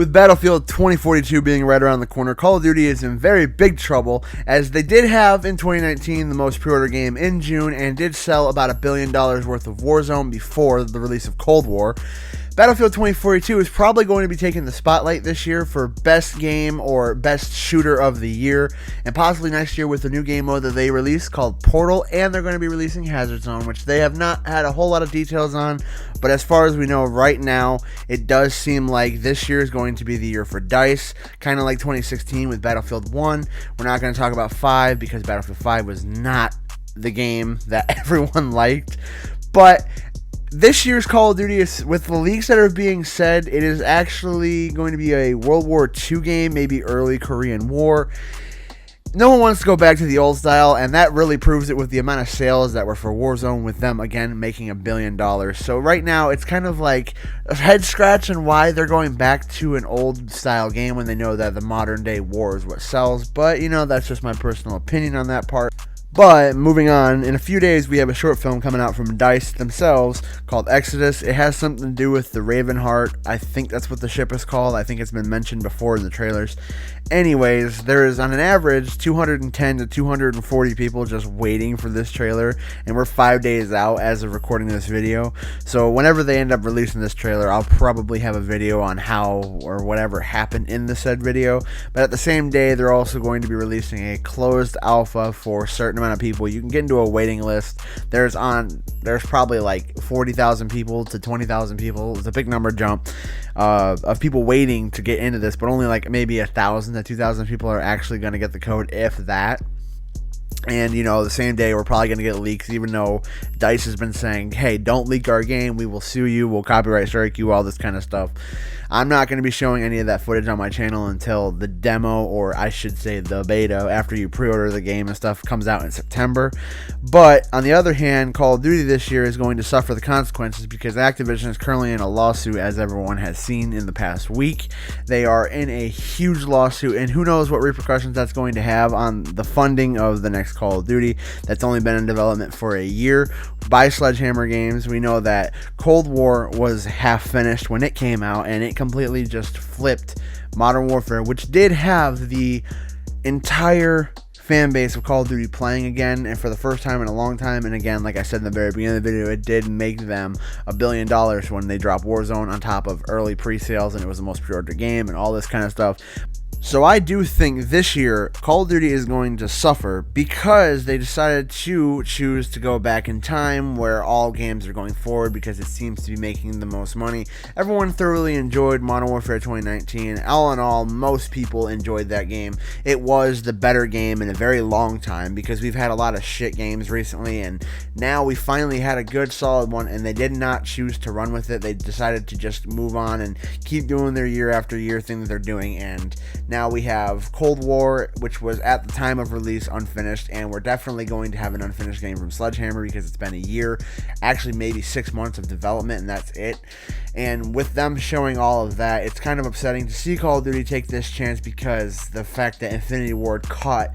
With Battlefield 2042 being right around the corner, Call of Duty is in very big trouble, as they did have in 2019 the most pre-order game in June and did sell about $1 billion worth of Warzone before the release of Cold War. Battlefield 2042 is probably going to be taking the spotlight this year for best game or best shooter of the year, and possibly next year with the new game mode that they released called Portal, and they're going to be releasing Hazard Zone, which they have not had a whole lot of details on, but as far as we know right now, it does seem like this year is going to be the year for DICE, kind of like 2016 with Battlefield 1. We're not going to talk about 5 because Battlefield 5 was not the game that everyone liked, but this year's Call of Duty, is, with the leaks that are being said, it is actually going to be a World War II game, maybe early Korean War. No one wants to go back to the old style, and that really proves it with the amount of sales that were for Warzone, with them, again, making $1 billion. So right now, it's kind of like a head scratch on why they're going back to an old style game when they know that the modern day war is what sells. But, you know, that's just my personal opinion on that part. But moving on, in a few days we have a short film coming out from DICE themselves called Exodus. It has something to do with the Ravenheart. I think that's what the ship is called. I think it's been mentioned before in the trailers. Anyways, there is on an average 210 to 240 people just waiting for this trailer, and we're 5 days out as of recording this video. So whenever they end up releasing this trailer, I'll probably have a video on how or whatever happened in the said video. But at the same day, they're also going to be releasing a closed alpha for a certain amount of people. You can get into a waiting list. There's probably like 40,000 people to 20,000 people. It's a big number jump of people waiting to get into this, but only like maybe 1,000 to 2,000 people are actually going to get the code, if that. And, you know, the same day we're probably going to get leaks, even though DICE has been saying, hey, don't leak our game, we will sue you, we'll copyright strike you, all this kind of stuff. I'm not going to be showing any of that footage on my channel until the demo, or I should say the beta, after you pre-order the game and stuff, comes out in September. But on the other hand, Call of Duty this year is going to suffer the consequences because Activision is currently in a lawsuit, as everyone has seen in the past week. They are in a huge lawsuit, and who knows what repercussions that's going to have on the funding of the next Call of Duty that's only been in development for a year by Sledgehammer Games. We know that Cold War was half finished when it came out, and it completely just flipped Modern Warfare, which did have the entire fan base of Call of Duty playing again, and for the first time in a long time. And again, like I said in the very beginning of the video, it did make them $1 billion when they dropped Warzone on top of early pre-sales, and it was the most pre-ordered game and all this kind of stuff. So I do think this year Call of Duty is going to suffer because they decided to choose to go back in time where all games are going forward, because it seems to be making the most money. Everyone thoroughly enjoyed Modern Warfare 2019. All in all, most people enjoyed that game. It was the better game in a very long time, because we've had a lot of shit games recently, and now we finally had a good solid one, and they did not choose to run with it. They decided to just move on and keep doing their year after year thing that they're doing. And now we have Cold War, which was at the time of release unfinished, and we're definitely going to have an unfinished game from Sledgehammer because it's been a year, actually maybe 6 months of development, and that's it. And with them showing all of that, it's kind of upsetting to see Call of Duty take this chance, because the fact that Infinity Ward caught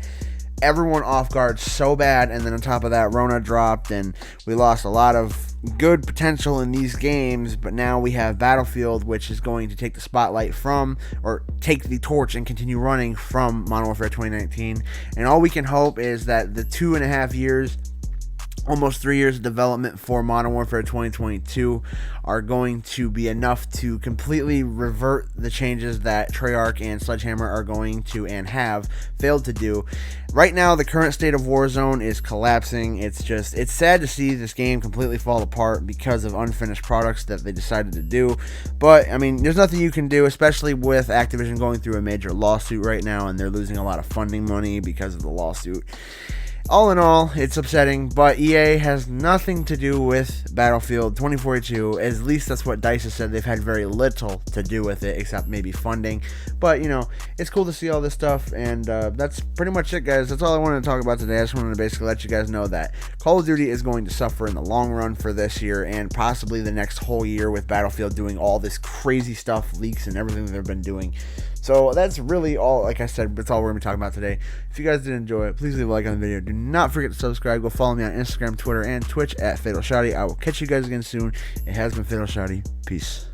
everyone off guard so bad, and then on top of that, Rona dropped, and we lost a lot of good potential in these games. But now we have Battlefield, which is going to take the spotlight from, or take the torch and continue running from, Modern Warfare 2019. And all we can hope is that the 2.5 years, almost 3 years of development for Modern Warfare 2022 are going to be enough to completely revert the changes that Treyarch and Sledgehammer are going to and have failed to do. Right now, the current state of Warzone is collapsing. It's sad to see this game completely fall apart because of unfinished products that they decided to do. But, I mean, there's nothing you can do, especially with Activision going through a major lawsuit right now, and they're losing a lot of funding money because of the lawsuit. All in all, it's upsetting, but EA has nothing to do with Battlefield 2042. At least that's what DICE has said. They've had very little to do with it, except maybe funding. But, you know, it's cool to see all this stuff, and that's pretty much it, guys. That's all I wanted to talk about today. I just wanted to basically let you guys know that Call of Duty is going to suffer in the long run for this year, and possibly the next whole year, with Battlefield doing all this crazy stuff, leaks, and everything that they've been doing. So that's really all, like I said, that's all we're going to be talking about today. If you guys did enjoy it, please leave a like on the video. Do not forget to subscribe. Go follow me on Instagram, Twitter, and Twitch at FatalShotty. I will catch you guys again soon. It has been FatalShotty. Peace.